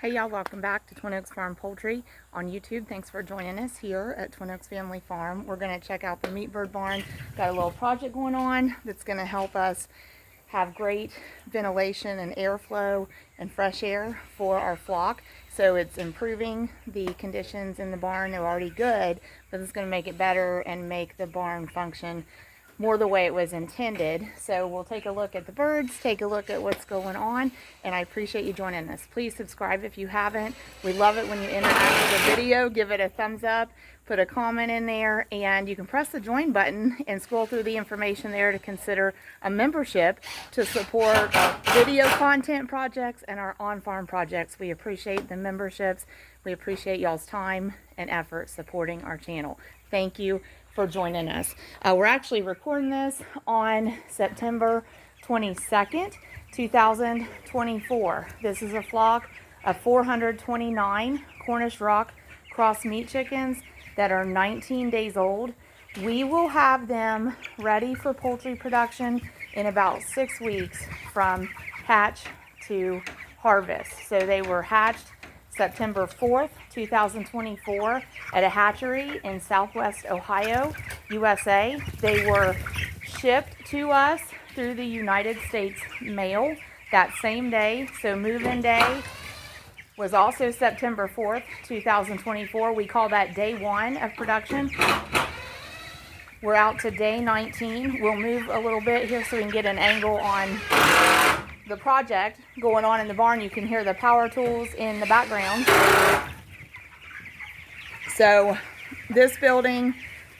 Hey y'all, welcome back to Twin Oaks Farm Poultry on YouTube. Thanks for joining us here at Twin Oaks Family Farm. We're going to check out the meat bird barn. Got a little project going on that's going to help us have great ventilation and airflow and fresh air for our flock. So it's improving the conditions in the barn. They're already good, but it's going to make it better and make the barn function more the way it was intended. So we'll take a look at the birds, take a look at what's going on, and I appreciate you joining us. Please subscribe if you haven't. We love it when you interact with the video. Give it a thumbs up, put a comment in there, and you can press the join button and scroll through the information there to consider a membership to support our video content projects and our on-farm projects. We appreciate the memberships. We appreciate y'all's time and effort supporting our channel. Thank you for joining us. We're actually recording this on September 22nd, 2024. This is a flock of 429 Cornish Rock cross meat chickens that are 19 days old. We will have them ready for poultry production in about 6 weeks from hatch to harvest. So they were hatched September 4th, 2024 at a hatchery in Southwest Ohio, USA. They were shipped to us through the United States mail that same day. So move-in day was also September 4th, 2024. We call that day 1 of production. We're out to day 19. We'll move a little bit here so we can get an angle on the project going on in the barn. You can hear the power tools in the background. So this building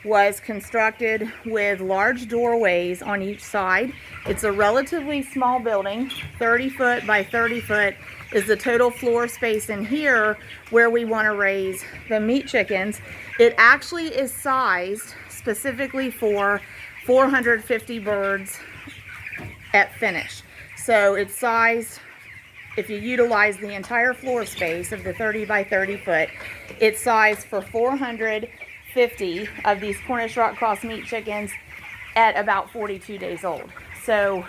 was constructed with large doorways on each side. It's a relatively small building. 30 foot by 30 foot is the total floor space in here where we want to raise the meat chickens. It actually is sized specifically for 450 birds at finish. So it's sized, if you utilize the entire floor space of the 30 by 30 foot, it's sized for 450 of these Cornish Rock cross meat chickens at about 42 days old. So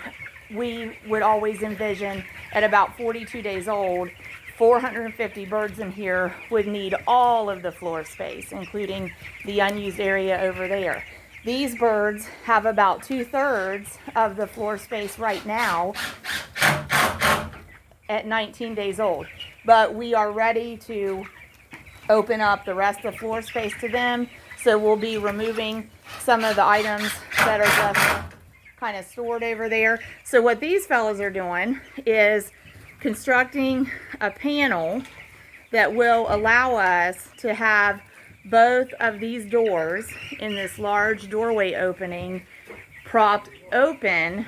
we would always envision at about 42 days old, 450 birds in here would need all of the floor space, including the unused area over there. These birds have about 2/3 of the floor space right now at 19 days old. But we are ready to open up the rest of the floor space to them. So we'll be removing some of the items that are just kind of stored over there. So what these fellows are doing is constructing a panel that will allow us to have both of these doors in this large doorway opening propped open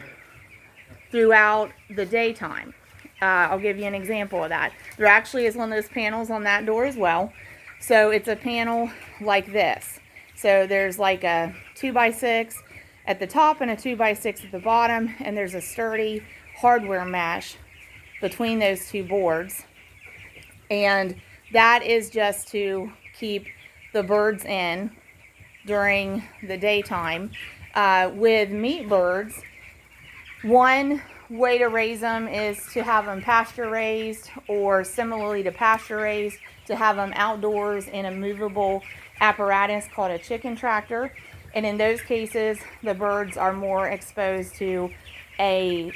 throughout the daytime. I'll give you an example of that. There actually is one of those panels on that door as well. So it's a panel like this. So there's like a 2x6 at the top and a 2x6 at the bottom, and there's a sturdy hardware mesh between those two boards. And that is just to keep the birds in during the daytime. With meat birds, one way to raise them is to have them pasture raised, or similarly to pasture raised, to have them outdoors in a movable apparatus called a chicken tractor. And in those cases, the birds are more exposed to a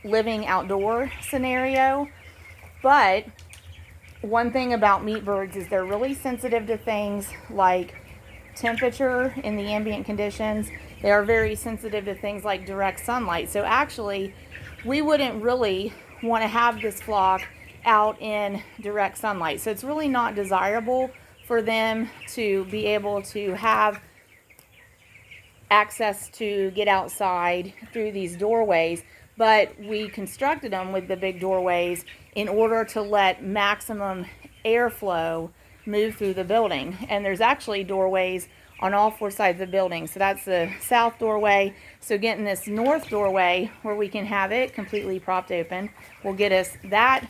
living outdoor scenario. But one thing about meat birds is they're really sensitive to things like temperature in the ambient conditions. They are very sensitive to things like direct sunlight. So actually, we wouldn't really want to have this flock out in direct sunlight. So it's really not desirable for them to be able to have access to get outside through these doorways. But we constructed them with the big doorways in order to let maximum airflow move through the building. And there's actually doorways on all 4 sides of the building. So that's the south doorway. So getting this north doorway where we can have it completely propped open will get us that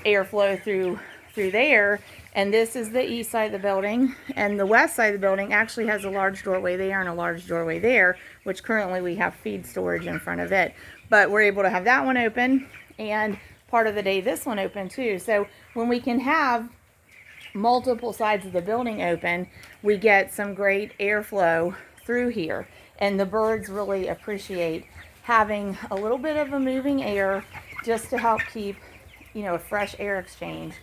airflow through there. And this is the east side of the building. And the west side of the building actually has a large doorway there and a large doorway there, which currently we have feed storage in front of it. But we're able to have that one open and part of the day this one open too. So when we can have multiple sides of the building open, we get some great airflow through here. And the birds really appreciate having a little bit of a moving air just to help keep, you know, a fresh air exchange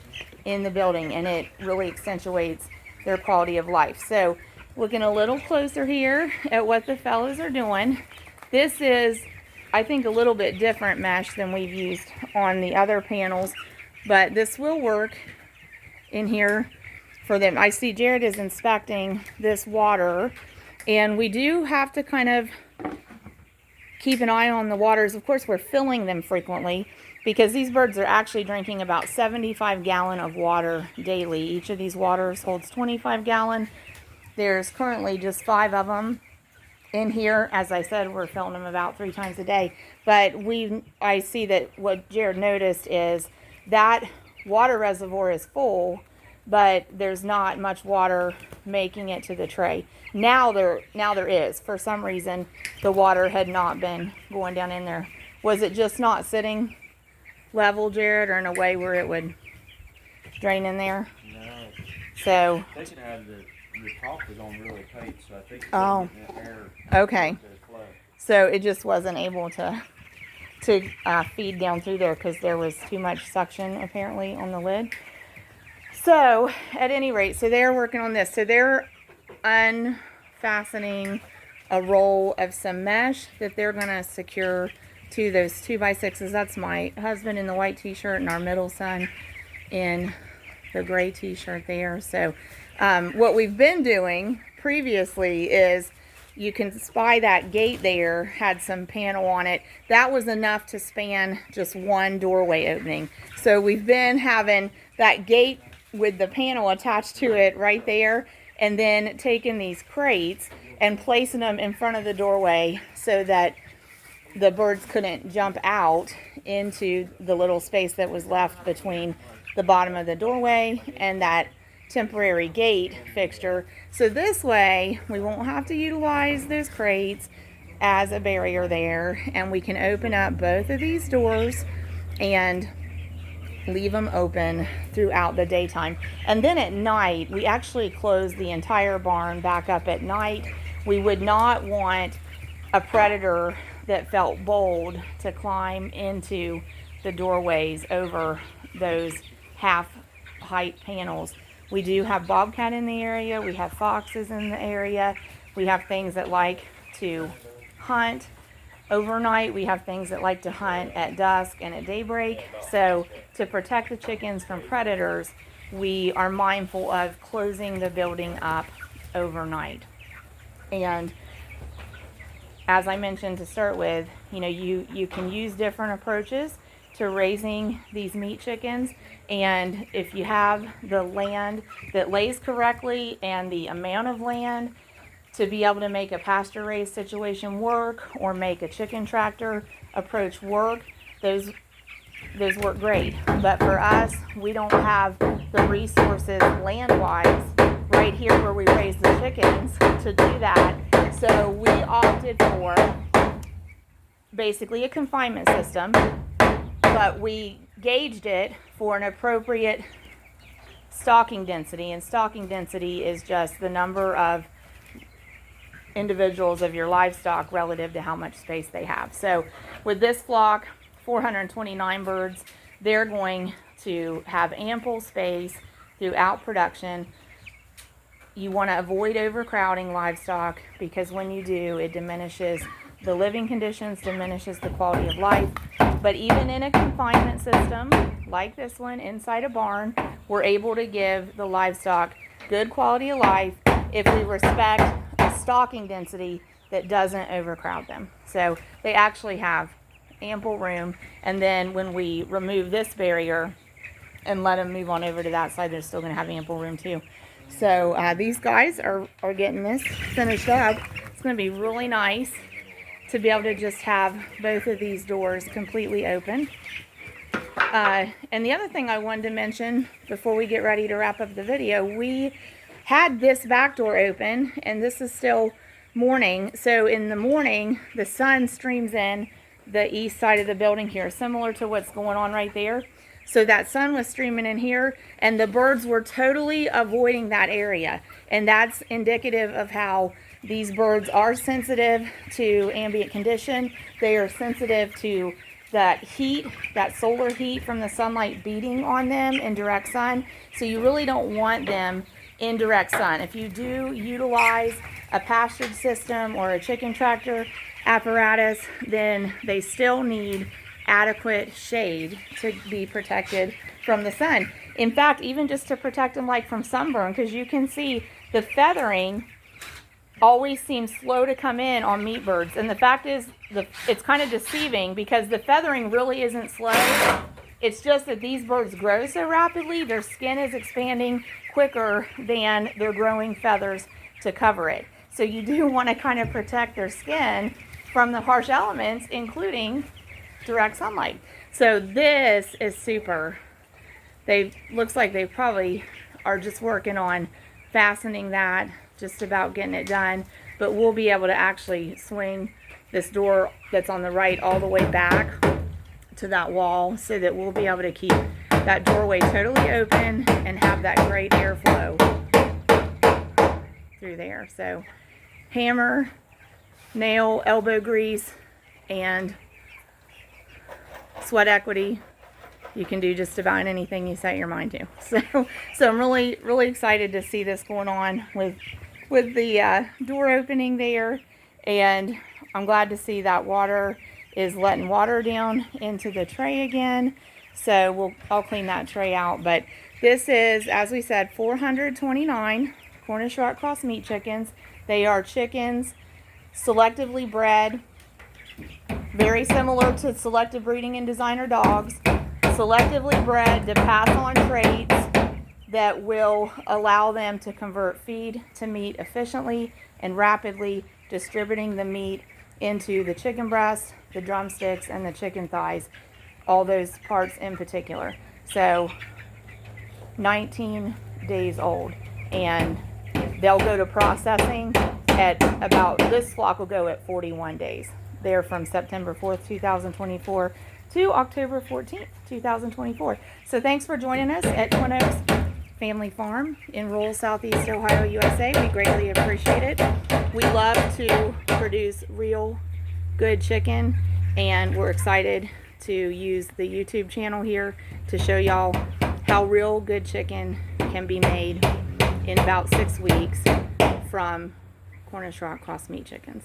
in the building, and it really accentuates their quality of life. So looking a little closer here at what the fellows are doing. This is, I think, a little bit different mesh than we've used on the other panels, but this will work in here for them. I see Jared is inspecting this water, and we do have to kind of keep an eye on the waters. Of course, we're filling them frequently because these birds are actually drinking about 75 gallon of water daily. Each of these waters holds 25 gallon. There's currently just 5 of them in here. As I said, we're filling them about 3 times a day. But I see that what Jared noticed is that water reservoir is full, but there's not much water making it to the tray. Now there is. For some reason, the water had not been going down in there. Was it just not sitting level, Jared, or in a way where it would drain in there? No. So. I think it had the top was on really tight, so I think Oh. air. Okay. So it just wasn't able to feed down through there because there was too much suction apparently on the lid. So at any rate, so they're working on this. So they're unfastening a roll of some mesh that they're going to secure to those 2x6s. That's my husband in the white t-shirt and our middle son in the gray t-shirt there. So what we've been doing previously is, you can spy that gate there had some panel on it. That was enough to span just one doorway opening. So we've been having that gate with the panel attached to it right there, and then taking these crates and placing them in front of the doorway so that the birds couldn't jump out into the little space that was left between the bottom of the doorway and that temporary gate fixture. So this way we won't have to utilize those crates as a barrier there, and we can open up both of these doors and leave them open throughout the daytime. And then at night we actually close the entire barn back up at night. We would not want a predator that felt bold to climb into the doorways over those half height panels. We do have bobcat in the area. We have foxes in the area. We have things that like to hunt overnight. We have things that like to hunt at dusk and at daybreak. So to protect the chickens from predators, we are mindful of closing the building up overnight. And as I mentioned to start with, you know, you can use different approaches to raising these meat chickens. And if you have the land that lays correctly and the amount of land to be able to make a pasture raised situation work, or make a chicken tractor approach work, those work great. But for us, we don't have the resources land wise right here where we raise the chickens to do that. So we opted for basically a confinement system, but we gauged it for an appropriate stocking density, and stocking density is just the number of individuals of your livestock relative to how much space they have. So with this flock, 429 birds, they're going to have ample space throughout production. You want to avoid overcrowding livestock, because when you do, it diminishes the living conditions, diminishes the quality of life. But even in a confinement system like this one inside a barn, we're able to give the livestock good quality of life if we respect a stocking density that doesn't overcrowd them. So they actually have ample room. And then when we remove this barrier and let them move on over to that side, they're still going to have ample room too. So these guys are getting this finished up. It's going to be really nice to be able to just have both of these doors completely open. And the other thing I wanted to mention before we get ready to wrap up the video, we had this back door open, and this is still morning. So in the morning, the sun streams in the east side of the building here, similar to what's going on right there. So that sun was streaming in here, and the birds were totally avoiding that area. And that's indicative of how these birds are sensitive to ambient condition. They are sensitive to that heat, that solar heat from the sunlight beating on them in direct sun. So you really don't want them in direct sun. If you do utilize a pastured system or a chicken tractor apparatus, then they still need adequate shade to be protected from the sun. In fact, even just to protect them like from sunburn, because you can see the feathering always seems slow to come in on meat birds. And the fact is, it's kind of deceiving because the feathering really isn't slow. It's just that these birds grow so rapidly, their skin is expanding quicker than their growing feathers to cover it. So you do want to kind of protect their skin from the harsh elements, including direct sunlight. So this is super. Looks like they probably are just working on fastening that, just about getting it done. But we'll be able to actually swing this door that's on the right all the way back to that wall, so that we'll be able to keep that doorway totally open and have that great airflow through there. So hammer, nail, elbow grease, and sweat equity. You can do just about anything you set your mind to. So I'm really excited to see this going on with the door opening there, and I'm glad to see that water is letting water down into the tray again. So I'll clean that tray out. But this is, as we said, 429 Cornish Rock Cross meat chickens. They are chickens selectively bred, very similar to selective breeding in designer dogs, selectively bred to pass on traits that will allow them to convert feed to meat efficiently and rapidly, distributing the meat into the chicken breast, the drumsticks, and the chicken thighs, all those parts in particular. So 19 days old, and they'll go to processing at about, this flock will go at 41 days. They're from September 4th, 2024 to October 14th, 2024. So thanks for joining us at Twin Oaks Family Farm in rural Southeast Ohio, USA. We greatly appreciate it. We love to produce real good chicken, and we're excited to use the YouTube channel here to show y'all how real good chicken can be made in about 6 weeks from Cornish Rock Cross meat chickens.